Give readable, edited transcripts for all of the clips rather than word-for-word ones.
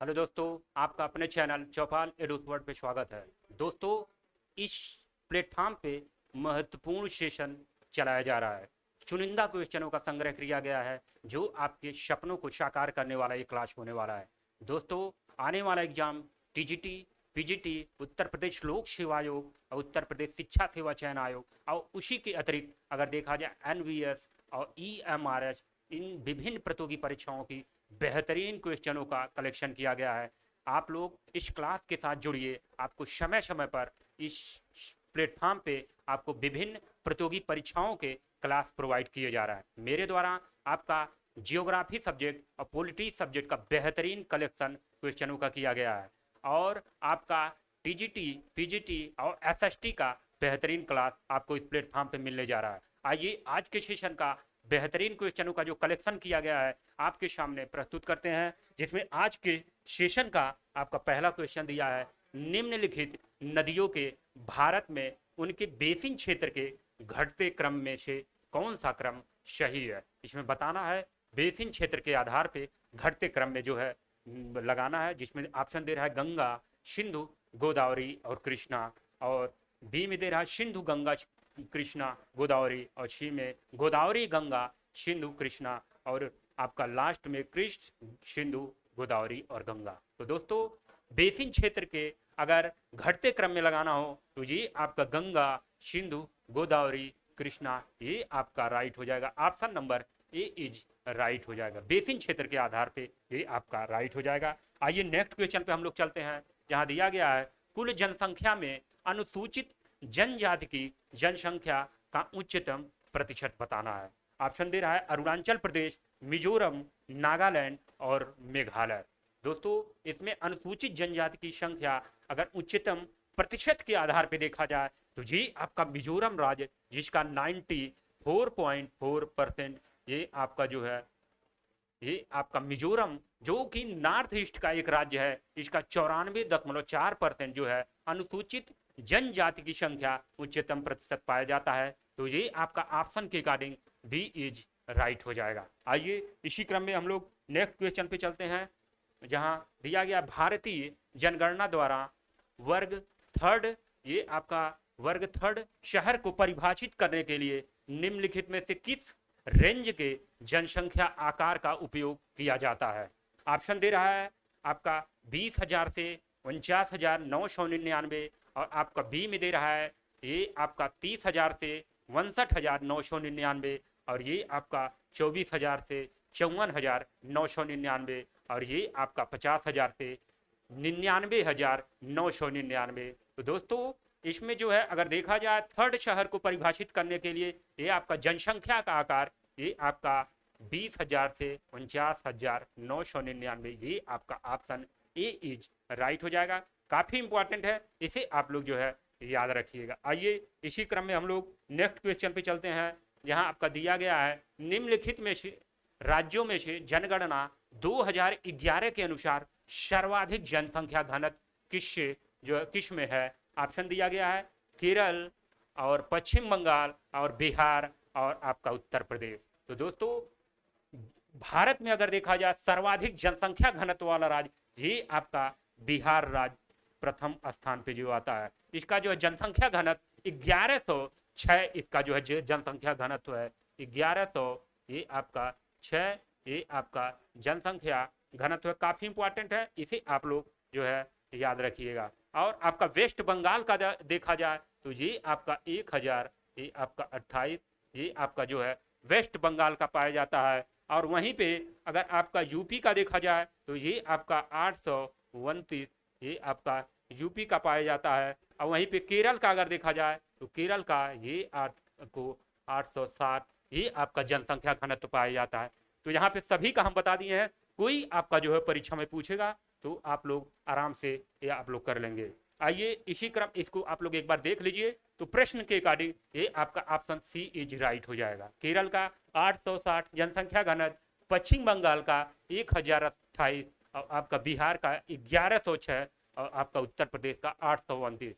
Hello दोस्तों, आपका अपने चैनल चौपाल एडुवर्ड पे स्वागत है। दोस्तों, इस प्लेटफॉर्म पे महत्वपूर्ण सेशन चलाया जा रहा है। चुनिंदा क्वेश्चनों का संग्रह किया गया है जो आपके सपनों को साकार करने वाला ये क्लास होने वाला है। दोस्तों, आने वाला exam TGT, PGT, Uttar Pradesh लोक सेवा आयोग और उत्तर प्रदेश शिक्षा सेवा चयन आयोग और उसी के अतिरिक्त अगर देखा जाए एनवीएस और ईएमआरएस, इन विभिन्न प्रतियोगी परीक्षाओं की बेहतरीन क्वेश्चनों का कलेक्शन किया गया है। आप लोग इस क्लास के साथ जुड़िए। आपको समय समय पर इस प्लेटफॉर्म पे आपको विभिन्न प्रतियोगी परीक्षाओं के क्लास प्रोवाइड किए जा रहा है। मेरे द्वारा आपका जियोग्राफी सब्जेक्ट और पॉलिटी सब्जेक्ट का बेहतरीन कलेक्शन क्वेश्चनों का किया गया है और आपका टीजीटी, पीजीटी और एसएसटी का बेहतरीन क्लास आपको इस प्लेटफॉर्म पे मिलने जा रहा है। आइए आज के सेशन का बेहतरीन क्वेश्चनों का जो कलेक्शन किया गया है आपके सामने प्रस्तुत करते हैं, जिसमें आज के सेशन का आपका पहला क्वेश्चन दिया है, निम्नलिखित नदियों के भारत में उनके बेसिन क्षेत्र के घटते क्रम में से कौन सा क्रम सही है। इसमें बताना है बेसिन क्षेत्र के आधार पे घटते क्रम में जो है लगाना है, जिसमें ऑप्शन दे रहा है गंगा, सिंधु, गोदावरी और कृष्णा, और बी में दे रहा है सिंधु, गंगा, कृष्णा, गोदावरी, और सी में गोदावरी, गंगा, सिंधु, कृष्णा, और आपका लास्ट में कृष्ण, सिंधु, गोदावरी और गंगा। तो दोस्तों, बेसिन क्षेत्र के अगर घटते क्रम में लगाना हो तो ये आपका गंगा, सिंधु, गोदावरी, कृष्णा, ये आपका राइट हो जाएगा। Option number A is right हो जाएगा। बेसिन क्षेत्र के आधार पे ये आपका राइट हो जाएगा। आइए नेक्स्ट क्वेश्चन पे हम लोग चलते हैं, जहां दिया गया है कुल जनसंख्या में अनुसूचित जनजाति की जनसंख्या का उच्चतम प्रतिशत बताना है। ऑप्शन दे रहा है अरुणाचल प्रदेश, मिजोरम, नागालैंड और मेघालय। दोस्तों, इसमें अनुसूचित जनजाति की संख्या अगर उच्चतम प्रतिशत के आधार पर देखा जाए तो ये आपका मिजोरम राज्य, जिसका 94.4% ये आपका जो है, ये आपका मिजोरम जो कि नॉर्थ ईस्ट का एक राज्य है, इसका 94.4% जो है अनुसूचित जनजाति की संख्या उच्चतम प्रतिशत पाया जाता है। तो ये आपका ऑप्शन के अकॉर्डिंग बी इज राइट हो जाएगा। आइए इसी क्रम में हम लोग नेक्स्ट क्वेश्चन पे चलते हैं, जहां दिया गया भारतीय जनगणना द्वारा वर्ग थर्ड, ये आपका वर्ग थर्ड शहर को परिभाषित करने के लिए निम्नलिखित में से किस रेंज के जनसंख्या आकार का उपयोग किया जाता है। ऑप्शन दे रहा है आपका 20,000 से 49,999, और आपका बी में दे रहा है ये आपका 30,000 से 61,999, और ये आपका 24,000 से 54,999, और ये आपका 50,000 से 99,999। तो दोस्तों, इसमें जो है अगर देखा जाए थर्ड शहर को परिभाषित करने के लिए ये आपका जनसंख्या का आकार ये आपका 20,000 से 49,999, ये आपका ऑप्शन ए इज राइट हो जाएगा। काफी इंपॉर्टेंट है, इसे आप लोग जो है याद रखिएगा। आइए इसी क्रम में हम लोग नेक्स्ट क्वेश्चन पे चलते हैं, जहां आपका दिया गया है निम्नलिखित में से राज्यों में से जनगणना 2011 के अनुसार सर्वाधिक जनसंख्या घनत्व किससे जो किस में है। ऑप्शन दिया गया है केरल और पश्चिम बंगाल और बिहार और आपका उत्तर प्रदेश। तो दोस्तों, भारत में अगर देखा जाए सर्वाधिक जनसंख्या घनत्व वाला राज्य ये आपका बिहार राज्य प्रथम स्थान पे जो आता है। इसका जो है जनसंख्या घनत्व 1106, इसका जो है जनसंख्या घनत्व है 1100, ये आपका 6, ये आपका जनसंख्या घनत्व काफी इंपॉर्टेंट है, इसे आप लोग जो है याद रखिएगा। और आपका वेस्ट बंगाल का देखा जाए तो ये आपका 1000, ये आपका 28, ये आपका जो है वेस्ट बंगाल का पाया जाता है। और वहीं पे अगर आपका यूपी का देखा जाए तो ये आपका 829, ये आपका यूपी का पाया जाता है। और वहीं पे केरल का अगर देखा जाए तो केरल का ये 860, ये आपका जनसंख्या घनत्व पाया जाता है। तो यहाँ पे सभी का हम बता दिए हैं, कोई आपका जो है परीक्षा में पूछेगा तो आप लोग आराम से ये आप लोग कर लेंगे। आइए इसी क्रम इसको आप लोग एक बार देख लीजिए, तो प्रश्न के अकॉर्डिंग ये आपका ऑप्शन सी इज राइट हो जाएगा। केरल का 860 जनसंख्या घनत्व, पश्चिम बंगाल का 1028, और आपका बिहार का 1106, और आपका उत्तर प्रदेश का 829।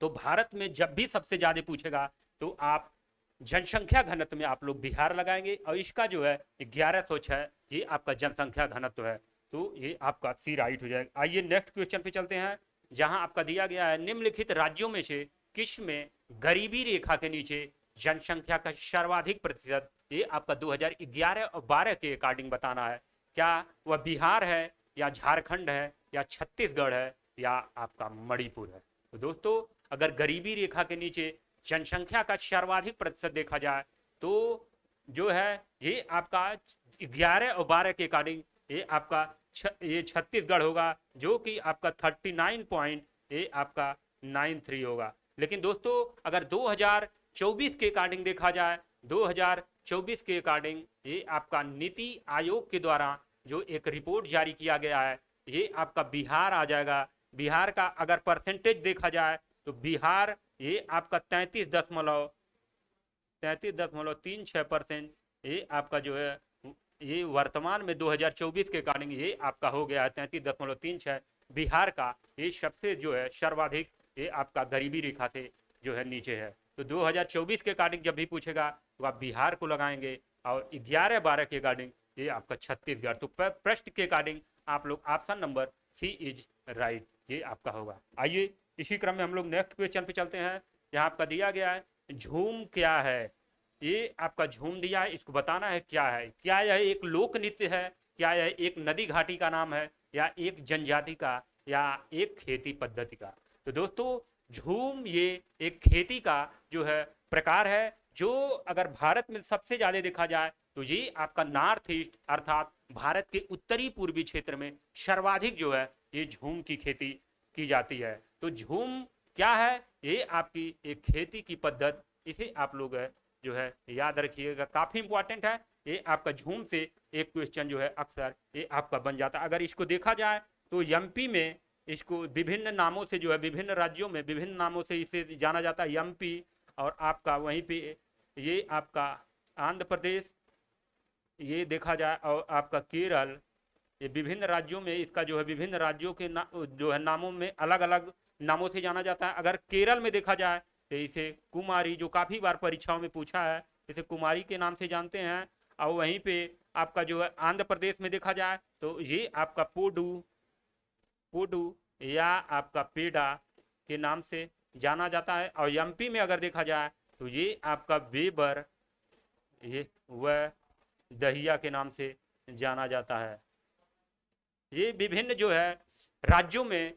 तो भारत में जब भी सबसे ज्यादा पूछेगा तो आप जनसंख्या घनत्व में आप लोग बिहार लगाएंगे, और इसका जो है 1106 ये आपका जनसंख्या घनत्व है। तो ये आपका सी राइट हो जाएगा। आइए नेक्स्ट क्वेश्चन पे चलते हैं, जहां आपका दिया गया है निम्नलिखित राज्यों में से किस में गरीबी रेखा के नीचे जनसंख्या का सर्वाधिक प्रतिशत, ये आपका 2011 और 12 के अकॉर्डिंग बताना है। क्या वह बिहार है, या झारखंड है, या छत्तीसगढ़ है, या आपका मणिपुर है। तो दोस्तों अगर गरीबी रेखा के नीचे जनसंख्या का सर्वाधिक प्रतिशत देखा जाए तो जो है ये आपका 11 और 12 के अकॉर्डिंग ये आपका ये छत्तीसगढ़ होगा, जो कि आपका 39 पॉइंट ये आपका 93 होगा। लेकिन दोस्तों अगर 2024 के अकॉर्डिंग देखा जाए, 2024 के अकॉर्डिंग ये आपका नीति आयोग के द्वारा जो एक रिपोर्ट जारी किया गया है, ये आपका बिहार आ जाएगा। बिहार का अगर परसेंटेज देखा जाए तो बिहार ये आपका 33.36% ये आपका जो है ये वर्तमान में 2024 के अकॉर्डिंग ये आपका हो गया है 33.36। बिहार का ये सबसे जो है सर्वाधिक ये आपका गरीबी रेखा से जो है नीचे है। तो 2024 के अकॉर्डिंग जब भी पूछेगा तो आप बिहार को लगाएंगे, और 11-12 के अकॉर्डिंग ये आपका छत्तीसगढ़। तो प्रश्न के अकॉर्डिंग आप लोग option number C is right ये आपका होगा। आइए इसी क्रम में हम लोग नेक्स्ट क्वेश्चन पे चलते हैं। यहाँ आपका दिया गया है झूम क्या है, ये आपका झूम दिया है, इसको बताना है क्या है। क्या यह एक लोक नृत्य है, क्या यह एक नदी घाटी का नाम है, या एक जनजाति का, या एक खेती पद्धति का। तो दोस्तों झूम ये एक खेती का जो है प्रकार है, जो अगर भारत में सबसे ज्यादा देखा जाए तो ये आपका नॉर्थ ईस्ट अर्थात भारत के उत्तरी पूर्वी क्षेत्र में सर्वाधिक जो है ये झूम की खेती की जाती है। तो झूम क्या है, ये आपकी एक खेती की पद्धति, इसे आप लोग जो है याद रखिएगा, काफी इंपॉर्टेंट है। ये आपका झूम से एक क्वेश्चन जो है अक्सर ये आपका बन जाता है। अगर इसको देखा जाए तो एमपी में इसको विभिन्न नामों से जो है विभिन्न राज्यों में विभिन्न नामों से इसे जाना जाता है एमपी, और आपका वहीं पे ये आपका आंध्र प्रदेश ये देखा जाए, और आपका केरल, ये विभिन्न राज्यों में इसका जो है विभिन्न राज्यों के जो है नामों में अलग अलग नामों से जाना जाता है। अगर केरल में देखा जाए तो इसे कुमारी, जो काफी बार परीक्षाओं में पूछा है, इसे कुमारी के नाम से जानते हैं। और वहीं पे आपका जो है आंध्र प्रदेश में देखा जाए तो ये आपका पोडू पोडू या आपका पेडा के नाम से जाना जाता है। और एमपी में अगर देखा जाए तो ये आपका बेबर ये वह दहिया के नाम से जाना जाता है। ये विभिन्न जो है राज्यों में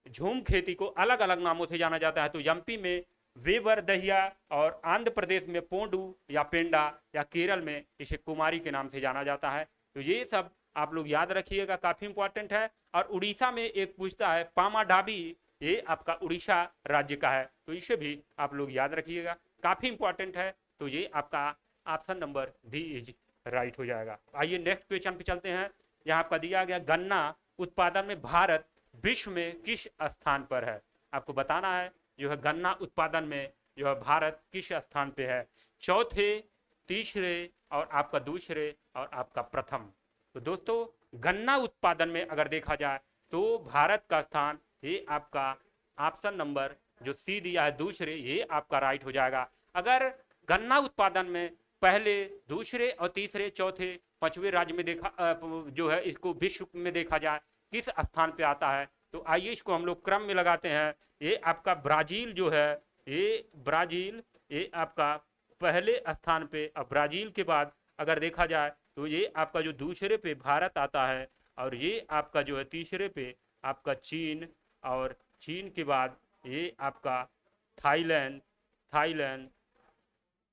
झूम खेती को अलग अलग नामों से जाना जाता है। तो एमपी में वेबर दहिया, और आंध्र प्रदेश में पोंडू या पेंडा, या केरल में इसे कुमारी के नाम से जाना जाता है। तो ये सब आप लोग याद रखिएगा, काफी इंपॉर्टेंट है। और उड़ीसा में एक पूछता है पामाडाबी, ये आपका उड़ीसा राज्य का है, तो इसे भी आप लोग याद रखिएगा, काफी इंपॉर्टेंट है। तो ये आपका option number D is right हो जाएगा। आइए नेक्स्ट क्वेश्चन पे चलते हैं। यहाँ पर दिया गया गन्ना उत्पादन में भारत विश्व में किस स्थान पर है। आपको बताना है जो है गन्ना उत्पादन में जो है भारत किस स्थान पे है, चौथे, तीसरे, और आपका दूसरे, और आपका प्रथम। तो दोस्तों गन्ना उत्पादन में अगर देखा जाए तो भारत का स्थान ये आपका ऑप्शन नंबर जो सी दिया है दूसरे, ये आपका राइट हो जाएगा। अगर गन्ना उत्पादन में पहले, दूसरे और तीसरे, चौथे, पांचवें राज्य में देखा जो है इसको विश्व में देखा जाए किस स्थान पे आता है, तो आइए इसको हम लोग क्रम में लगाते हैं। ये आपका ब्राजील जो है, ये ब्राजील ये आपका पहले स्थान पे, और ब्राजील के बाद अगर देखा जाए तो ये आपका जो दूसरे पे भारत आता है, और ये आपका जो है तीसरे पे आपका चीन, और चीन के बाद ये आपका थाईलैंड, थाईलैंड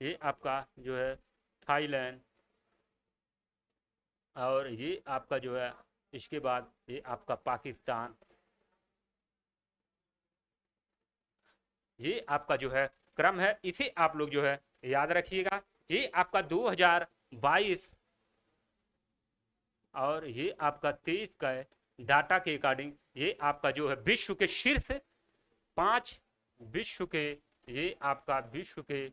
ये आपका जो है थाईलैंड, और ये आपका जो है इसके बाद ये आपका पाकिस्तान। ये आपका जो है क्रम है, इसे आप लोग जो है याद रखिएगा। ये आपका 2022 और ये आपका 23 का डाटा के अकॉर्डिंग ये आपका जो है विश्व के शीर्ष 5 विश्व के ये आपका विश्व के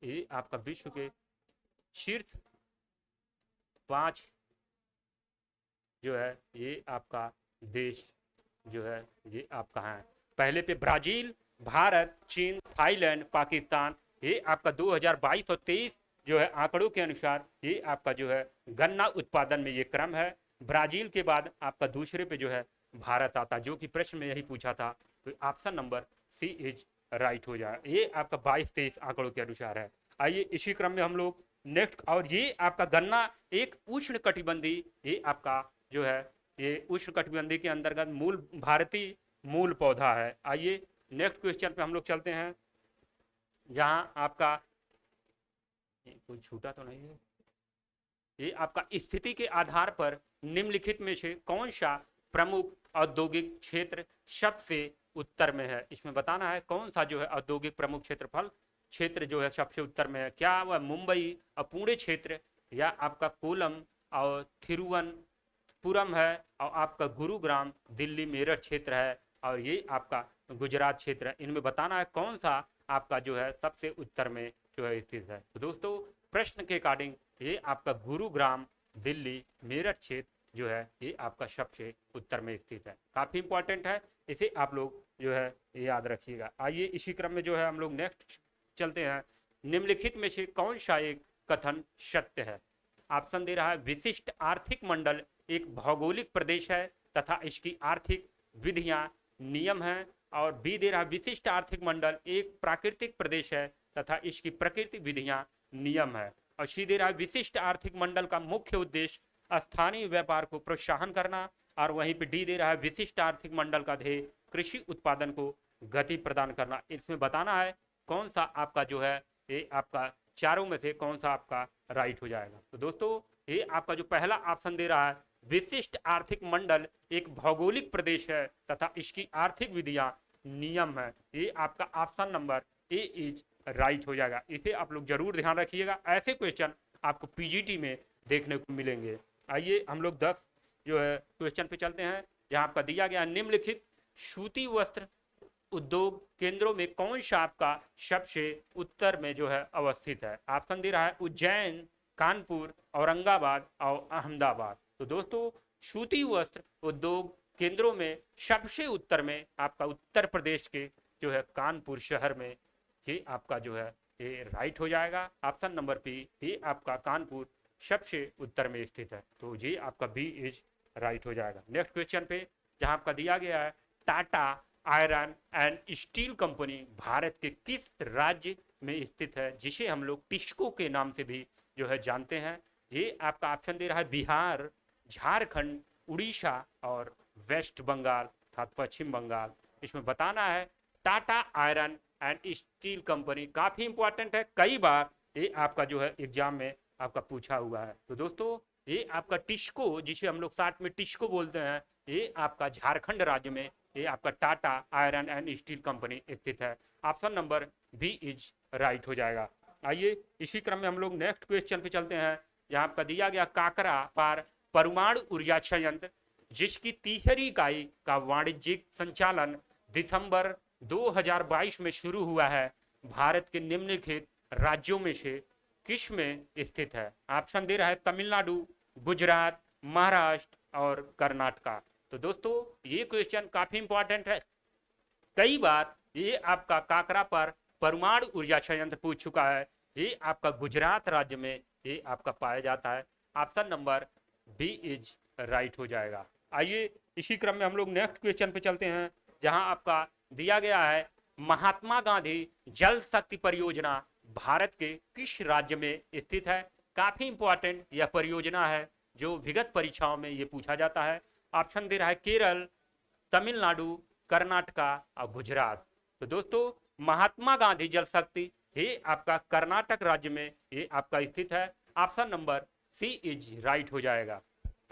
ये आपका विश्व के शीर्ष 5 जो है ये आपका देश जो है ये आपका है। पहले पे ब्राजील, भारत, चीन, थाईलैंड, पाकिस्तान, ये आपका 2022 और 23 जो है आंकड़ों के अनुसार ये आपका जो है गन्ना उत्पादन में ये क्रम है। ब्राजील के बाद आपका दूसरे पे जो है भारत आता, जो कि प्रश्न में यही पूछा था। तो option number C is right हो जाए। ये आपका 22-23 आंकड़ों के अनुसार है। आइए इसी क्रम में हम लोग नेक्स्ट, और ये आपका गन्ना एक उष्ण कटिबंधीय, ये आपका जो है ये उष्ण कटिबंधीय के अंतर्गत मूल भारतीय मूल पौधा है। आइए नेक्स्ट क्वेश्चन पे हम लोग चलते हैं, जहां आपका कोई छूटा तो नहीं है। ये आपका स्थिति के आधार पर निम्नलिखित में से कौन सा प्रमुख औद्योगिक क्षेत्र सबसे उत्तर में है। इसमें बताना है कौन सा जो है औद्योगिक प्रमुख क्षेत्रफल क्षेत्र जो है सबसे उत्तर में है। क्या वह मुंबई और पुणे क्षेत्र, या आपका कोलम और थिरुवनंतपुरम है, और आपका गुरुग्राम दिल्ली मेरठ क्षेत्र है, और ये आपका गुजरात क्षेत्र है। इनमें बताना है कौन सा आपका जो है सबसे उत्तर में जो है स्थित है। तो दोस्तों प्रश्न के अकॉर्डिंग ये आपका गुरुग्राम दिल्ली मेरठ क्षेत्र जो है ये आपका सबसे उत्तर में स्थित है। काफी इंपॉर्टेंट है, इसे आप लोग जो है याद रखिएगा। आइए इसी क्रम में जो है हम लोग नेक्स्ट चलते हैं। निम्नलिखित में से कौन सा एक कथन सत्य है। ऑप्शन दे रहा है विशिष्ट आर्थिक मंडल एक भौगोलिक प्रदेश है तथा इसकी आर्थिक विधियां नियम हैं, और बी दे रहा विशिष्ट आर्थिक मंडल एक प्राकृतिक प्रदेश है तथा इसकी प्रकृति विधियां नियम है, और सी दे रहा विशिष्ट आर्थिक मंडल का मुख्य उद्देश्य स्थानीय व्यापार को प्रोत्साहन करना, और वहीं पे डी दे रहा है विशिष्ट आर्थिक मंडल का ध्येय कृषि उत्पादन को गति प्रदान करना। इसमें बताना है कौन सा आपका जो है ये आपका चारों में से कौन सा आपका राइट हो जाएगा। तो दोस्तों ये आपका जो पहला ऑप्शन दे रहा है विशिष्ट आर्थिक मंडल एक भौगोलिक प्रदेश है तथा इसकी आर्थिक विधियां नियम है, ये आपका option number A is right हो जाएगा। इसे आप लोग जरूर ध्यान रखिएगा, ऐसे क्वेश्चन आपको पीजीटी में देखने को मिलेंगे। आइए हम लोग 10 जो है क्वेश्चन पे चलते हैं, जहां आपका दिया गया निम्नलिखित सूती वस्त्र उद्योग केंद्रों में कौन सा आपका सबसे उत्तर में जो है अवस्थित है। ऑप्शन दे रहा है उज्जैन, कानपुर, औरंगाबाद और अहमदाबाद। तो दोस्तों सूती वस्त्र उद्योग केंद्रों में सबसे उत्तर में आपका उत्तर प्रदेश के जो है कानपुर शहर में ये आपका जो है ये राइट हो जाएगा। ऑप्शन नंबर बी, ये आपका कानपुर सबसे उत्तर में स्थित है। तो ये आपका बी इज राइट हो जाएगा। नेक्स्ट क्वेश्चन पे जहां आपका दिया गया है Tata iron and steel company Bharat के किस राज्य में स्थित है, जिसे हम लोग टिस्को के नाम से भी जो है जानते हैं। ये आपका ऑप्शन दे रहा है बिहार, झारखंड, उड़ीसा और वेस्ट बंगाल अर्थात पश्चिम बंगाल। इसमें बताना है Tata iron and steel company, काफी इंपॉर्टेंट है, कई बार ये आपका जो है एग्जाम में आपका पूछा हुआ है। तो दोस्तों ये आपका टिस्को, जिसे हम लोग साथ में टिस्को बोलते हैं, ये आपका झारखंड राज्य में ये आपका Tata iron and steel company स्थित है। Option number B is right हो जाएगा। आइए इसी क्रम में हम लोग नेक्स्ट क्वेश्चन पे चलते हैं, जहां आपका दिया गया काकरा पार परमाणु ऊर्जा संयंत्र जिसकी तीसरी इकाई का वाणिज्यिक संचालन दिसंबर 2022 में शुरू हुआ है, भारत के निम्नलिखित राज्यों में से किस में स्थित है। ऑप्शन दे रहा है तमिलनाडु, गुजरात, महाराष्ट्र और कर्नाटका। तो दोस्तों ये क्वेश्चन काफी इंपॉर्टेंट है, कई बार ये आपका काकरा पर परमाणु ऊर्जा संयंत्र पूछ चुका है। ये आपका गुजरात राज्य में ये आपका पाया जाता है। Option number B is right हो जाएगा। आइए इसी क्रम में हम लोग नेक्स्ट क्वेश्चन पे चलते हैं, जहां आपका दिया गया है महात्मा गांधी जल शक्ति परियोजना भारत के किस राज्य में स्थित है। काफी इंपॉर्टेंट यह परियोजना है जो विगत परीक्षाओं में ये पूछा जाता है। ऑप्शन दे रहा है केरल, तमिलनाडु, कर्नाटका और गुजरात। तो दोस्तों महात्मा गांधी जल शक्ति ये आपका कर्नाटक राज्य में ये आपका स्थित है। Option number C is right हो जाएगा।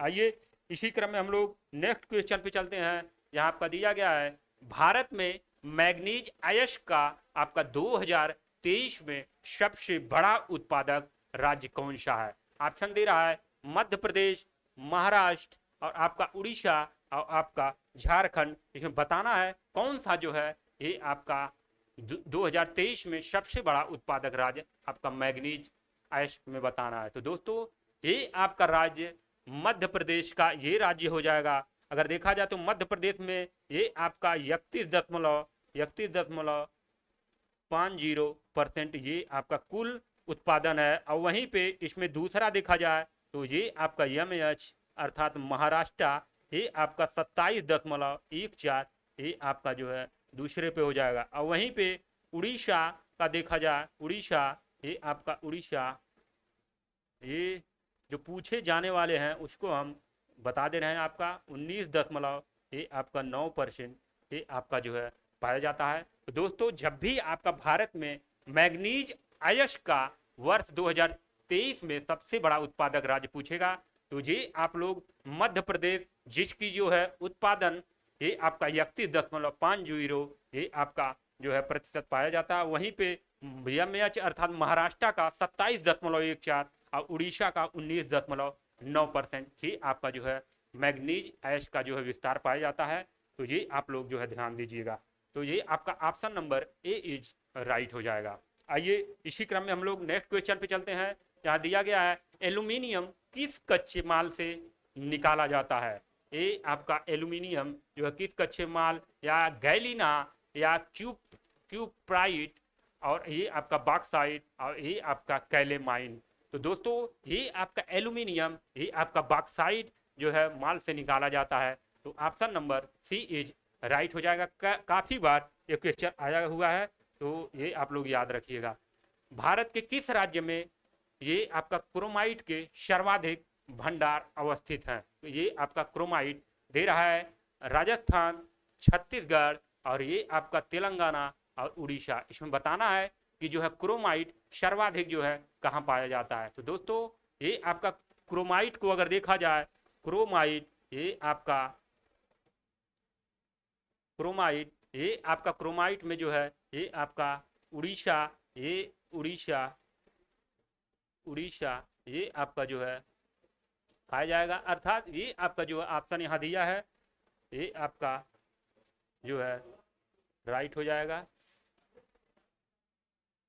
आइए इसी क्रम में हम लोग नेक्स्ट क्वेश्चन पे चलते हैं, जहां आपका दिया गया है भारत में मैग्नीज अयस्क का आपका 2023 में सबसे बड़ा उत्पादक राज्य कौन सा है। ऑप्शन दे रहा है मध्य प्रदेश, महाराष्ट्र और आपका उड़ीसा और आपका झारखंड। इसमें बताना है कौन सा जो है ये आपका 2023 में सबसे बड़ा उत्पादक राज्य आपका मैग्नीज अयस्क में बताना है। तो दोस्तों ये आपका राज्य मध्य प्रदेश का ये राज्य हो जाएगा। अगर देखा जाए तो मध्य प्रदेश में ये आपका 31.50% ये आपका कुल उत्पादन है। और वहीं पे इसमें दूसरा देखा जाए तो ये आपका एमएच अर्थात महाराष्ट्र, ये आपका 27.14, ये आपका जो है दूसरे पे हो जाएगा। और वहीं पे उड़ीसा का देखा जाए, उड़ीसा, ये आपका उड़ीसा, ये जो पूछे जाने वाले हैं उसको हम बता दे रहे हैं, आपका 19 ये आपका 9% ये आपका जो है पाया जाता है। तो दोस्तों जब भी आपका भारत में मैग्नीज अयस्क का वर्ष 2023 में सबसे बड़ा उत्पादक राज्य पूछेगा तो ये आप लोग मध्य प्रदेश, जिसकी जो है उत्पादन ये आपका 31.50 ये आपका जो है प्रतिशत पाया जाता है। वहीं पे एमएच अर्थात महाराष्ट्र का 27.14 और उड़ीसा का 19.9% ही आपका जो है मैग्नीज ऐश का जो है विस्तार पाया जाता है। तो ये आप लोग जो है ध्यान दीजिएगा। तो ये आपका option number A is right हो जाएगा। आइए इसी क्रम में हम लोग नेक्स्ट क्वेश्चन पे चलते हैं। यहाँ दिया गया है एल्यूमिनियम किस कच्चे माल से निकाला जाता है। ये आपका एल्यूमिनियम जो है किस कच्चे माल, या गैलिना, या क्यूप्राइट, और ये आपका बॉक्साइट, और ये आपका कैलेमाइन। तो दोस्तों ये आपका एल्यूमिनियम, ये आपका बॉक्साइट जो है माल से निकाला जाता है। तो option number C is right हो जाएगा। काफ़ी बार ये क्वेश्चन आया हुआ है, तो ये आप लोग याद रखिएगा। भारत के किस राज्य में ये आपका क्रोमाइट के सर्वाधिक भंडार अवस्थित हैं। तो ये आपका क्रोमाइट दे रहा है राजस्थान, छत्तीसगढ़, और ये आपका तेलंगाना और उड़ीसा। इसमें बताना है कि जो है क्रोमाइट सर्वाधिक जो है कहाँ पाया जाता है। तो दोस्तों ये आपका क्रोमाइट को अगर देखा जाए, क्रोमाइट ये आपका क्रोमाइट, ये आपका क्रोमाइट में जो है ये आपका उड़ीसा, ये उड़ीसा, उड़ीसा ये आपका जो है पाया जाएगा। अर्थात ये आपका जो ऑप्शन यहाँ दिया है ये आपका जो है राइट हो जाएगा।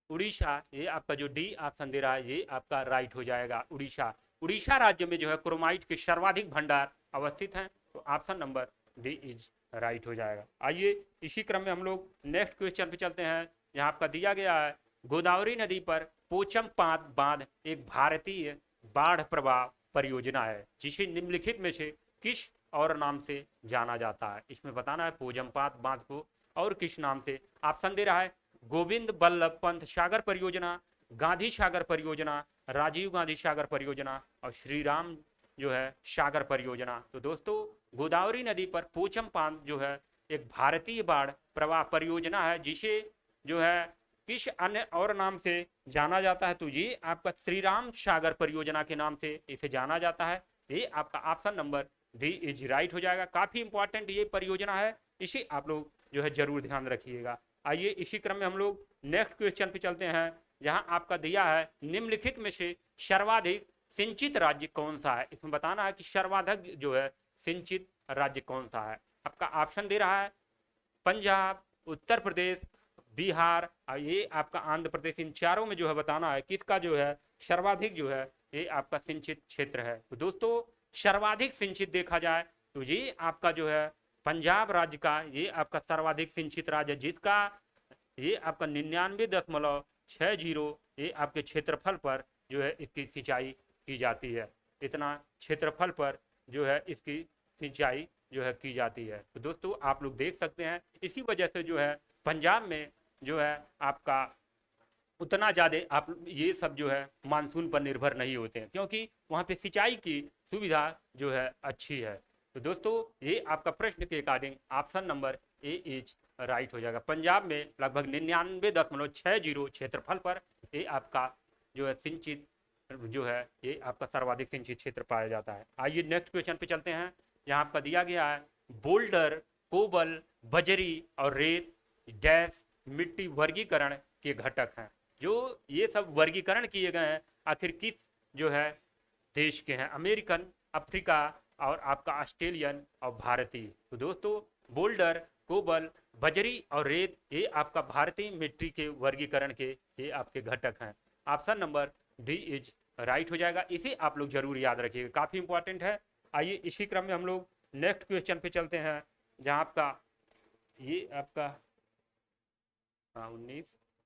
उड़ीसा, ये आपका जो डी ऑप्शन दे रहा है ये आपका राइट हो जाएगा। उड़ीसा, उड़ीसा राज्य में जो है क्रोमाइट के सर्वाधिक भंडार अवस्थित हैं। तो option number D is right हो जाएगा। आइए इसी क्रम में हम लोग नेक्स्ट क्वेश्चन पे चलते हैं। यहाँ आपका दिया गया है गोदावरी नदी पर पोचमपात बांध एक भारतीय बाढ़ प्रवाह परियोजना है जिसे निम्नलिखित में से किस और नाम से जाना जाता है। इसमें बताना है पोचमपात बांध को और किस नाम से। ऑप्शन दे रहा है गोविंद बल्लभ पंत सागर परियोजना, गांधी सागर परियोजना, राजीव गांधी सागर परियोजना, और श्री राम जो है सागर परियोजना। तो दोस्तों गोदावरी नदी पर पोचमपात जो है एक भारतीय बाढ़ प्रवाह परियोजना है जिसे जो है किस अन्य और नाम से जाना जाता है। तो ये आपका श्री राम सागर परियोजना के नाम से इसे जाना जाता है। ये आपका option number D is right हो जाएगा। काफी इंपॉर्टेंट ये परियोजना है, इसे आप लोग जो है जरूर ध्यान रखिएगा। आइए इसी क्रम में हम लोग नेक्स्ट क्वेश्चन पे चलते हैं। जहां आपका दिया है निम्नलिखित में से सर्वाधिक सिंचित राज्य कौन सा है। इसमें बताना है कि सर्वाधिक जो है सिंचित राज्य कौन सा है। आपका ऑप्शन दे रहा है पंजाब, उत्तर प्रदेश, बिहार, और ये आपका आंध्र प्रदेश। इन चारों में जो है बताना है किसका जो है सर्वाधिक जो है ये आपका सिंचित क्षेत्र है। तो दोस्तों सर्वाधिक सिंचित देखा जाए तो ये आपका जो है पंजाब राज्य का ये आपका सर्वाधिक सिंचित राज्य, जिसका ये आपका 99.60 ये आपके क्षेत्रफल पर जो है इसकी सिंचाई की जाती है। इतना क्षेत्रफल पर जो है इसकी सिंचाई जो है की जाती है। तो दोस्तों आप लोग देख सकते हैं इसी वजह से जो है पंजाब में जो है आपका उतना ज़्यादा आप ये सब जो है मानसून पर निर्भर नहीं होते हैं, क्योंकि वहाँ पे सिंचाई की सुविधा जो है अच्छी है। तो दोस्तों ये आपका प्रश्न के according option number A is right हो जाएगा। पंजाब में लगभग 99.60 क्षेत्रफल पर ये आपका जो है सिंचित जो है ये आपका सर्वाधिक सिंचित क्षेत्र पाया जाता है। आइए नेक्स्ट क्वेश्चन पे चलते हैं। यहाँ आपका दिया गया है बोल्डर, कोबल, बजरी और रेत डैश मिट्टी वर्गीकरण के घटक हैं। जो ये सब वर्गीकरण किए गए हैं आखिर किस जो है देश के हैं, अमेरिकन, अफ्रीका, और आपका ऑस्ट्रेलियन और भारतीय। तो दोस्तों बोल्डर, कोबल, बजरी और रेत ये आपका भारतीय मिट्टी के वर्गीकरण के ये आपके घटक हैं। Option number D is right हो जाएगा। इसे आप लोग जरूर याद रखिएगा, काफ़ी इंपॉर्टेंट है। आइए इसी क्रम में हम लोग नेक्स्ट क्वेश्चन पे चलते हैं। जहाँ आपका ये आपका 19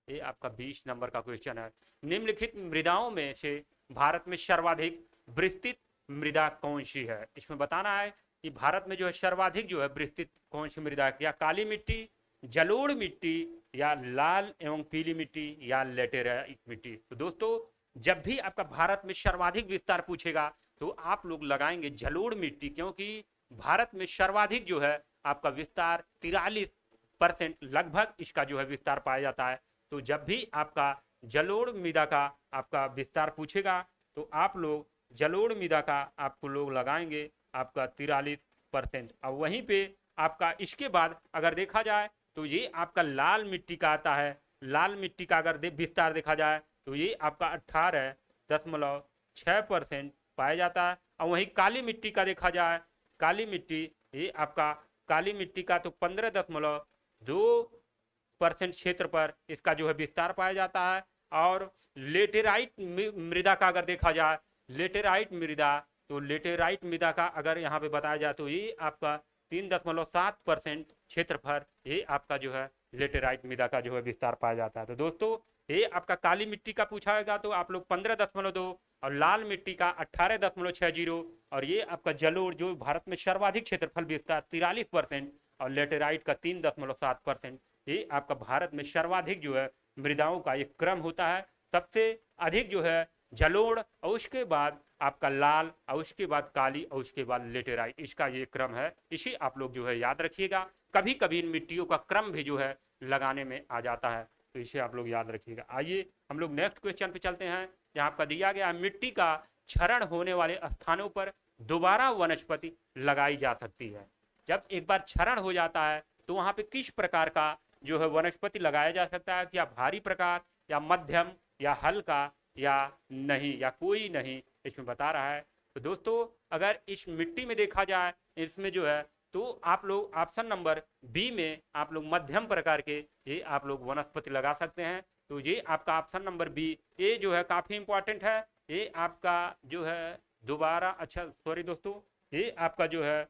ये आपका 20 नंबर का क्वेश्चन है। निम्नलिखित मृदाओं में से भारत में सर्वाधिक विस्तृत मृदा कौन सी है? इसमें बताना है कि भारत में जो है सर्वाधिक जो है विस्तृत कौन सी मृदा है, या काली मिट्टी, जलोढ़ मिट्टी, या लाल एवं पीली मिट्टी, या लेटेराइट मिट्टी। तो दोस्तों जब भी आपका भारत में सर्वाधिक विस्तार पूछेगा तो आप लोग लगाएंगे जलोढ़ मिट्टी, क्योंकि भारत में सर्वाधिक जो है आपका विस्तार 43% लगभग इसका जो है विस्तार पाया जाता है। तो जब भी आपका जलोढ़ मृदा का आपका विस्तार पूछेगा तो आप लोग जलोढ़ मृदा का आपको लोग लगाएंगे आपका 43%। अब वहीं पे आपका इसके बाद अगर देखा जाए तो ये आपका लाल मिट्टी का आता है। लाल मिट्टी का अगर विस्तार देखा जाए तो ये आपका 18.6% पाया जाता है। और वहीं काली मिट्टी का देखा जाए, काली मिट्टी ये आपका काली मिट्टी का तो 15.2% क्षेत्र पर इसका जो है विस्तार पाया जाता है। और लेटेराइट मृदा का अगर देखा जाए, लेटेराइट मृदा, तो लेटेराइट मृदा का अगर यहाँ पे बताया जाए तो ये आपका 3.7% क्षेत्र पर ये आपका जो है लेटेराइट मृदा का जो है विस्तार पाया जाता है। तो दोस्तों ये आपका काली मिट्टी का पूछाएगा तो आप लोग 15.2, और लाल मिट्टी का 18.60, और ये आपका जलोढ़ जो भारत में सर्वाधिक क्षेत्रफल विस्तार 43%, और लेटेराइट का 3.7%। ये आपका भारत में सर्वाधिक जो है मृदाओं का एक क्रम होता है। सबसे अधिक जो है जलोढ़, और उसके बाद आपका लाल, और उसके बाद काली, और उसके बाद लेटेराइट, इसका ये क्रम है। इसे आप लोग जो है याद रखिएगा। कभी कभी इन मिट्टियों का क्रम भी जो है लगाने में आ जाता है, तो इसे आप लोग याद रखिएगा। आइए हम लोग नेक्स्ट क्वेश्चन पे चलते हैं, जहाँ आपका दिया गया है मिट्टी का क्षरण होने वाले स्थानों पर दोबारा वनस्पति लगाई जा सकती है। जब एक बार क्षरण हो जाता है तो वहाँ पे किस प्रकार का जो है वनस्पति लगाया जा सकता है, क्या भारी प्रकार, या मध्यम, या हल्का, या नहीं, या कोई नहीं, इसमें बता रहा है। तो दोस्तों अगर इस मिट्टी में देखा जाए, इसमें जो है तो आप लोग ऑप्शन नंबर बी में आप लोग मध्यम प्रकार के ये आप लोग वनस्पति लगा सकते हैं। तो ये आपका ऑप्शन नंबर बी ये जो है काफ़ी इंपॉर्टेंट है। ये आपका जो है दोबारा, अच्छा सॉरी दोस्तों, ये आपका जो है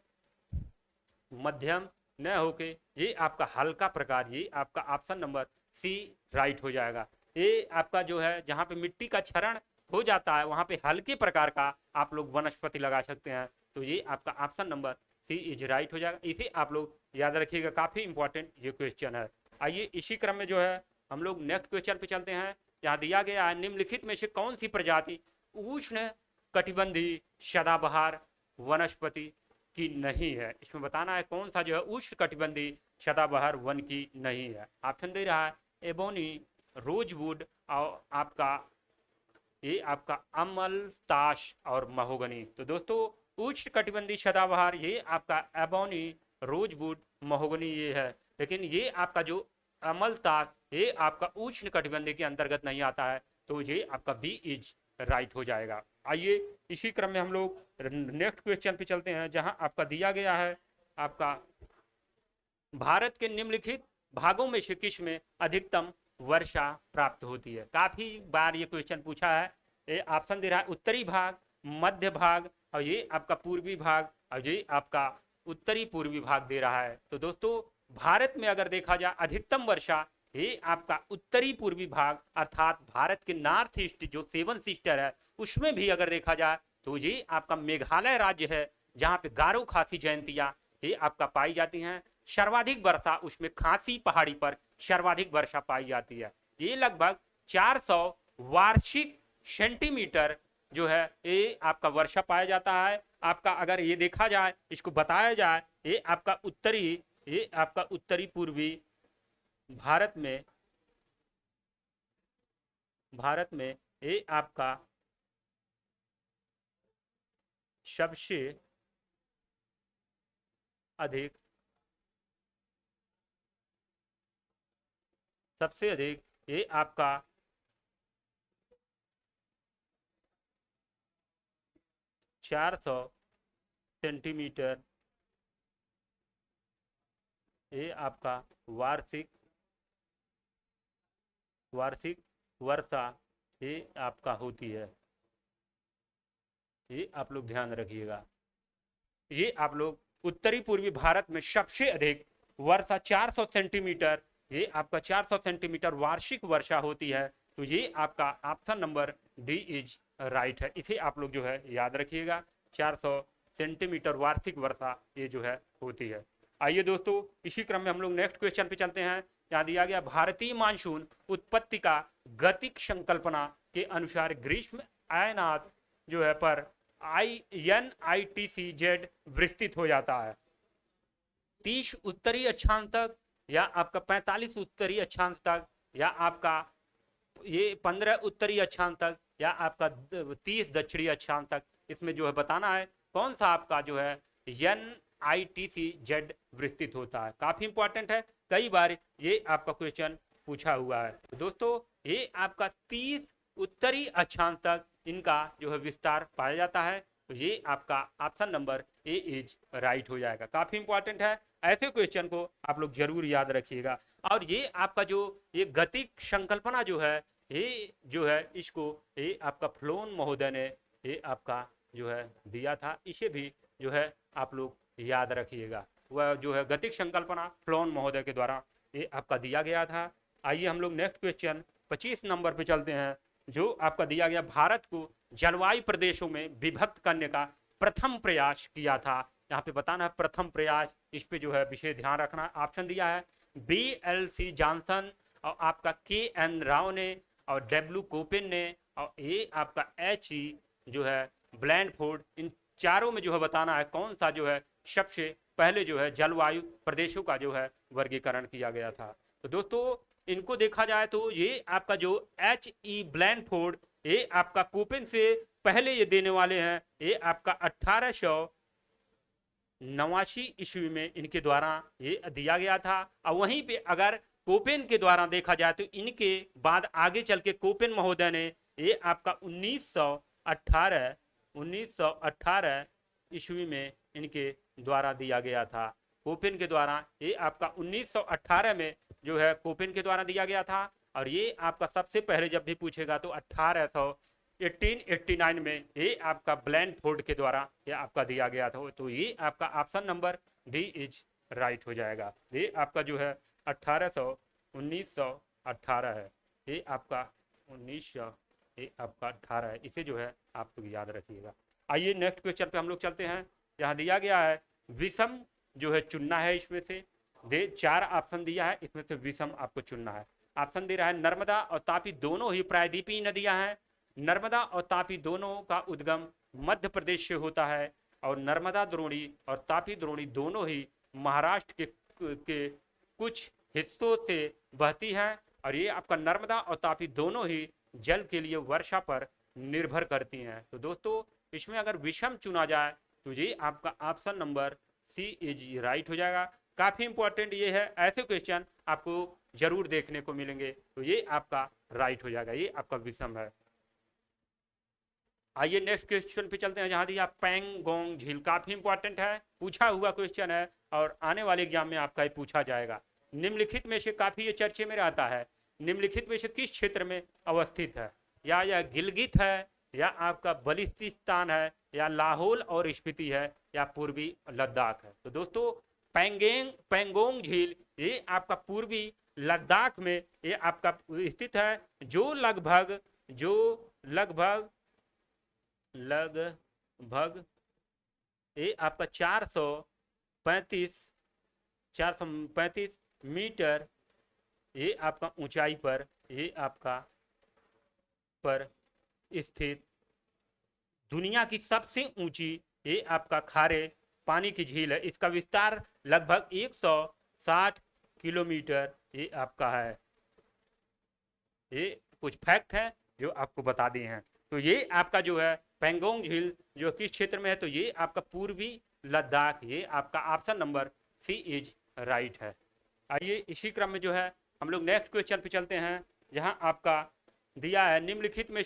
मध्यम न होके ये आपका हल्का प्रकार, ये आपका ऑप्शन नंबर सी राइट हो जाएगा। ये आपका जो है जहाँ पे मिट्टी का क्षरण हो जाता है वहाँ पे हल्के प्रकार का आप लोग वनस्पति लगा सकते हैं। तो ये आपका option number C is right हो जाएगा। इसे आप लोग याद रखिएगा, काफ़ी इंपॉर्टेंट ये क्वेश्चन है। आइए इसी क्रम में जो है हम लोग नेक्स्ट क्वेश्चन पे चलते हैं, जहाँ दिया गया है निम्नलिखित में से कौन सी प्रजाति उष्ण कटिबंधीय सदाबहार वनस्पति की नहीं है। इसमें बताना है कौन सा जो है उष्ण कटिबंधीय सदाबहार वन की नहीं है। ऑप्शन दे रहा है एबोनी, रोजवुड, और आपका ये आपका अमलताश और महोगनी। तो दोस्तों उष्ण कटिबंधीय सदाबहार ये आपका एबोनी, रोजवुड, महोगनी ये है, लेकिन ये आपका जो अमलताश ये आपका उष्ण कटिबंधीय के अंतर्गत नहीं आता है। तो ये आपका बी इज राइट हो जाएगा। आइए इसी क्रम में हम लोग नेक्स्ट क्वेश्चन पे चलते हैं, जहां आपका दिया गया है आपका भारत के निम्नलिखित भागों में से किस में अधिकतम वर्षा प्राप्त होती है। काफी बार ये क्वेश्चन पूछा है। ये ऑप्शन दे रहा है उत्तरी भाग, मध्य भाग, और ये आपका पूर्वी भाग, और ये आपका उत्तरी पूर्वी भाग दे रहा है। तो दोस्तों भारत में अगर देखा जाए अधिकतम वर्षा ये आपका उत्तरी पूर्वी भाग अर्थात भारत के नॉर्थ ईस्ट जो 7 सिस्टर है उसमें भी अगर देखा जाए तो ये आपका मेघालय राज्य है, जहाँ पे गारो खासी जयंतियाँ ये आपका पाई जाती हैं। सर्वाधिक वर्षा उसमें खासी पहाड़ी पर सर्वाधिक वर्षा पाई जाती है। ये लगभग 400 वार्षिक सेंटीमीटर जो है ये आपका वर्षा पाया जाता है। आपका अगर ये देखा जाए, इसको बताया जाए, ये आपका उत्तरी पूर्वी भारत में ये आपका सबसे अधिक ये आपका 400 सेंटीमीटर ये आपका वार्षिक वर्षा ये आपका होती है। ये आप लोग ध्यान रखिएगा। ये आप लोग उत्तरी पूर्वी भारत में सबसे अधिक वर्षा 400 सेंटीमीटर ये आपका 400 सेंटीमीटर वार्षिक वर्षा होती है। तो ये आपका option number D is right है। इसे आप लोग जो है याद रखिएगा, 400 सेंटीमीटर वार्षिक वर्षा ये जो है होती है। आइए दोस्तों, इसी क्रम में हम लोग नेक्स्ट क्वेश्चन पे चलते हैं। यहाँ दिया गया भारतीय मानसून उत्पत्ति का गतिक संकल्पना के अनुसार ग्रीष्म आयनात जो है पर NITC-Z विस्तृत हो जाता है। 30 उत्तरी अक्षांश तक, या आपका 45 उत्तरी अक्षांश तक, या आपका ये 15 उत्तरी अक्षांश तक, या आपका 30 दक्षिणी अक्षांश तक। इसमें जो है बताना है कौन सा आपका जो है NITC-Z विस्तृत होता है। काफी इंपॉर्टेंट है, कई बार ये आपका क्वेश्चन पूछा हुआ है। तो दोस्तों ये आपका 30 उत्तरी अक्षांश तक इनका जो है विस्तार पाया जाता है। तो ये आपका option number A is right हो जाएगा। काफी इंपॉर्टेंट है, ऐसे क्वेश्चन को आप लोग जरूर याद रखिएगा। और ये आपका जो ये गतिक संकल्पना जो है, ये जो है इसको ये आपका फ्लोन महोदय ने ये आपका जो है दिया था। इसे भी जो है आप लोग याद रखिएगा। वह जो है गतिक संकल्पना फ्लोन महोदय के द्वारा ये आपका दिया गया था। आइए हम लोग नेक्स्ट क्वेश्चन 25 नंबर पे चलते हैं, जो आपका दिया गया भारत को जलवायु प्रदेशों में विभक्त करने का प्रथम प्रयास किया था। यहाँ पे बताना है प्रथम प्रयास, इस पे जो है विशेष ध्यान रखना। ऑप्शन दिया है BLC जॉनसन, और आपका KN राव ने, और W कोपेन ने, और ये आपका HE जो है ब्लैंडफोर्ड। इन चारों में जो है बताना है कौन सा जो है सबसे पहले जो है जलवायु प्रदेशों का जो है वर्गीकरण किया गया था। तो दोस्तों इनको देखा जाए तो ये आपका जो HE ब्लैंडफोर्ड, ये आपका कोपेन से पहले ये देने वाले हैं। ये आपका 1889 ईस्वी में इनके द्वारा ये दिया गया था। और वहीं पे अगर कोपेन के द्वारा देखा जाए तो इनके बाद आगे चल के कोपेन महोदय ने ये आपका 1918 ईस्वी में इनके द्वारा दिया गया था। कोपेन के द्वारा ये आपका 1918 में जो है कोपेन के द्वारा दिया गया था। और ये आपका सबसे पहले जब भी पूछेगा तो 1889 में ये आपका ब्लैंडफोर्ड के द्वारा ये आपका दिया गया था। तो ये आपका option number D is right हो जाएगा। ये आपका जो है 1918 है। ये आपका 1900 ये आपका 18 है। इसे जो है आप लोग याद रखिएगा। आइए नेक्स्ट क्वेश्चन पे हम लोग चलते हैं। यहाँ दिया गया है विषम जो है चुनना है। इसमें से 4 ऑप्शन दिया है, इसमें से विषम आपको चुनना है। ऑप्शन दे रहा है नर्मदा और तापी दोनों ही प्रायद्वीपीय नदियां हैं। नर्मदा और तापी दोनों का उद्गम मध्य प्रदेश से होता है। और नर्मदा द्रोणी और तापी द्रोणी दोनों ही महाराष्ट्र के कुछ हिस्सों से बहती हैं। और ये आपका नर्मदा और तापी दोनों ही जल के लिए वर्षा पर निर्भर करती हैं। तो दोस्तों इसमें अगर विषम चुना जाए तो ये आपका option number C is right हो जाएगा। काफी इंपॉर्टेंट ये है, ऐसे क्वेश्चन आपको जरूर देखने को मिलेंगे। तो ये आपका राइट हो जाएगा, ये आपका विषम है। आइए नेक्स्ट क्वेश्चन पे चलते हैं, जहां दिया पैंगोंग झील। काफी इंपॉर्टेंट है, पूछा हुआ क्वेश्चन है और आने वाले एग्जाम में आपका ये पूछा जाएगा। निम्नलिखित में से काफी ये चर्चे में रहता है, निम्नलिखित में से किस क्षेत्र में अवस्थित है? या यह गिलगित है, या आपका बलिस्तिस्तान है, या लाहौल और स्पीति है, या पूर्वी लद्दाख है? तो दोस्तों पैंगोंग झील ये आपका पूर्वी लद्दाख में ये आपका स्थित है, जो लगभग ये आपका 435 मीटर ये आपका ऊंचाई पर ये आपका पर स्थित दुनिया की सबसे ऊंची ये आपका खारे पानी की झील है। इसका विस्तार लगभग 160 किलोमीटर ये आपका है। ये कुछ फैक्ट है जो आपको बता दिए हैं। तो ये आपका जो है पैंगोंग झील जो किस क्षेत्र में है? तो ये आपका पूर्वी लद्दाख, ये आपका option number C is right है। आइए इसी क्रम में जो है हम लोग नेक्स्ट क्वेश्चन पे चलते हैं, जहां आपका दिया है निम्नलिखित में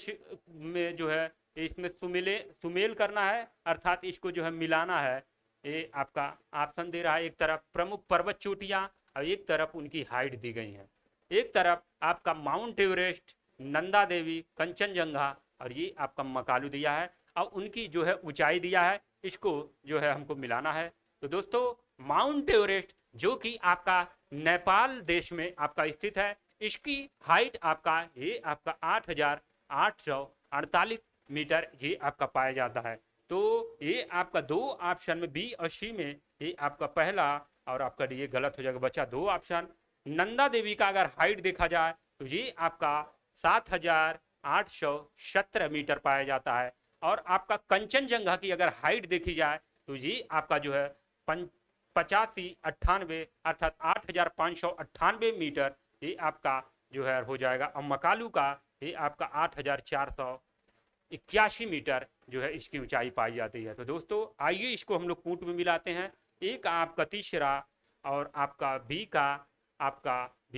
जो है इसमें सुमेल करना है, अर्थात इसको जो है मिलाना है। ये आपका ऑप्शन दे रहा है, एक तरफ प्रमुख पर्वत चोटियां और एक तरफ उनकी हाइट दी गई है। एक तरफ आपका माउंट एवरेस्ट, नंदा देवी, कंचनजंगा और ये आपका मकालू दिया है और उनकी जो है ऊंचाई दिया है। इसको जो है हमको मिलाना है। तो दोस्तों माउंट एवरेस्ट जो कि आपका नेपाल देश में आपका स्थित है। इसकी हाइट आपका ये आपका 8,848 मीटर ये आपका पाया जाता है। तो ये आपका दो ऑप्शन में बी और सी में ये आपका पहला और आपका ये गलत हो जाएगा, बचा दो ऑप्शन। नंदा देवी का अगर हाइट देखा जाए तो ये आपका 7,817 मीटर पाया जाता है। और आपका कंचनजंगा की अगर हाइट देखी जाए तो ये आपका जो है 8598 अर्थात 8,598 मीटर ये आपका जो है हो जाएगा। और मकालू का ये आपका 8,481 मीटर जो है इसकी ऊंचाई पाई जाती है। तो दोस्तों आइए इसको हम लोग कूट में मिलाते हैं। एक आपका तीसरा और आपका बी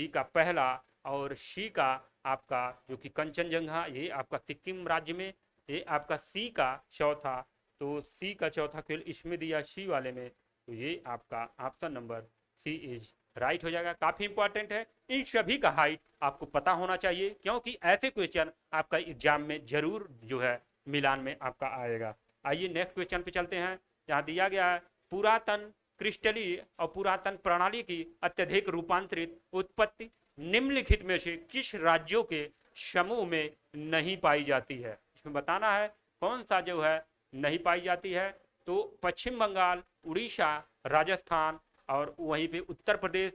का पहला और सी का आपका जो कि कंचनजंगा ये आपका सिक्किम राज्य में, ये आपका सी का चौथा, तो सी का चौथा केवल इसमें दिया सी वाले में, तो ये आपका option number C is right हो जाएगा। काफी इंपॉर्टेंट है, इन सभी का हाइट आपको पता होना चाहिए क्योंकि ऐसे क्वेश्चन आपका एग्जाम में जरूर जो है मिलान में आपका आएगा। आइए नेक्स्ट क्वेश्चन पे चलते हैं। जहाँ दिया गया है पुरातन क्रिस्टलीय और पुरातन प्रणाली की अत्यधिक रूपांतरित उत्पत्ति निम्नलिखित में से किस राज्यों के समूह में नहीं पाई जाती है। इसमें बताना है कौन सा जो है नहीं पाई जाती है। तो पश्चिम बंगाल, उड़ीसा, राजस्थान और वहीं पे उत्तर प्रदेश,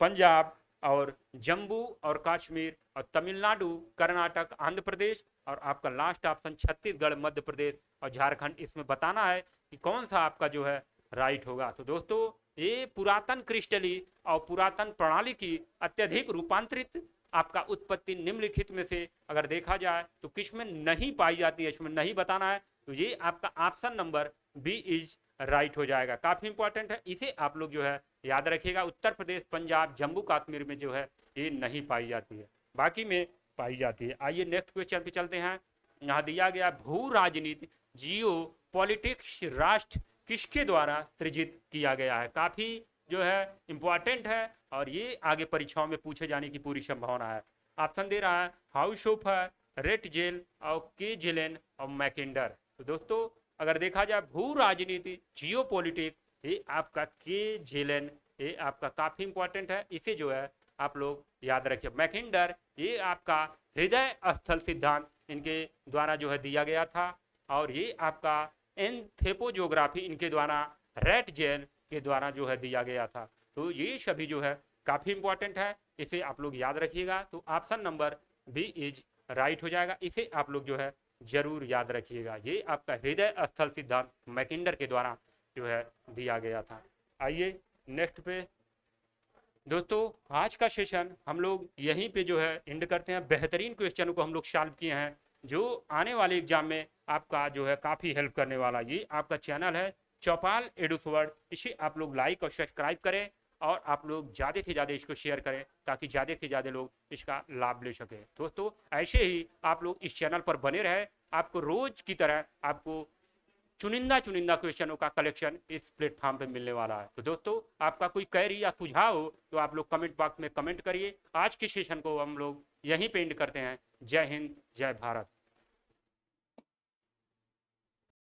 पंजाब और जम्मू और कश्मीर और तमिलनाडु, कर्नाटक, आंध्र प्रदेश और आपका लास्ट ऑप्शन छत्तीसगढ़, मध्य प्रदेश और झारखंड। इसमें बताना है कि कौन सा आपका जो है राइट होगा। तो दोस्तों ये पुरातन क्रिस्टली और पुरातन प्रणाली की अत्यधिक रूपांतरित आपका उत्पत्ति निम्नलिखित में से अगर देखा जाए तो किस में नहीं पाई जाती है, इसमें नहीं बताना है। तो ये आपका option number B is right हो जाएगा। काफी इंपॉर्टेंट है, इसे आप लोग जो है याद रखिएगा। उत्तर प्रदेश, पंजाब, जम्मू कश्मीर में जो है ये नहीं पाई जाती है, बाकी में पाई जाती है। आइए नेक्स्ट क्वेश्चन पे चलते हैं। यहाँ दिया गया भू राजनीति जियो पॉलिटिक्स राष्ट्र किसके द्वारा सृजित किया गया है। काफी जो है इंपॉर्टेंट है और ये आगे परीक्षाओं में पूछे जाने की पूरी संभावना है। ऑप्शन दे रहा है हाउस ऑफ रेट जेल और के जेलेन और मैकेंडर। तो दोस्तों अगर देखा जाए भू राजनीति जियो पॉलिटिक्स ये आपका के जेलेन ये आपका काफी इंपॉर्टेंट है, इसे जो है आप लोग याद रखिए। मैकेंडर ये आपका हृदय स्थल सिद्धांत इनके द्वारा जो है दिया गया था और ये आपका एंथ्रोपोजोग्राफी इनके द्वारा रेट जेल के द्वारा जो है दिया गया था। तो ये सभी जो है काफी इंपॉर्टेंट है, इसे आप लोग याद रखिएगा। तो option number B is right हो जाएगा, इसे आप लोग जो है जरूर याद रखिएगा। ये आपका हृदय स्थल सिद्धांत मैकेंडर के द्वारा जो है दिया गया था। आइए नेक्स्ट पे दोस्तों आज का सेशन हम लोग यहीं पे जो है एंड करते हैं। बेहतरीन क्वेश्चनों को हम लोग सॉल्व किए हैं जो आने वाले एग्जाम में आपका जो है काफ़ी हेल्प करने वाला। ये आपका चैनल है चौपाल एडुवर्ड, इसे आप लोग लाइक और सब्सक्राइब करें और आप लोग ज़्यादा से ज़्यादा इसको शेयर करें ताकि ज़्यादा से ज़्यादा लोग इसका लाभ ले सकें। दोस्तों ऐसे ही आप लोग इस चैनल पर बने रहे, आपको रोज की तरह आपको चुनिंदा क्वेश्चनों का कलेक्शन इस प्लेटफॉर्म पे मिलने वाला है। तो दोस्तों आपका कोई क्वेरी या सुझाव हो तो आप लोग कमेंट बॉक्स में कमेंट करिए। आज के सेशन को हम लोग यहीं पे एंड करते हैं। जय हिंद, जय भारत।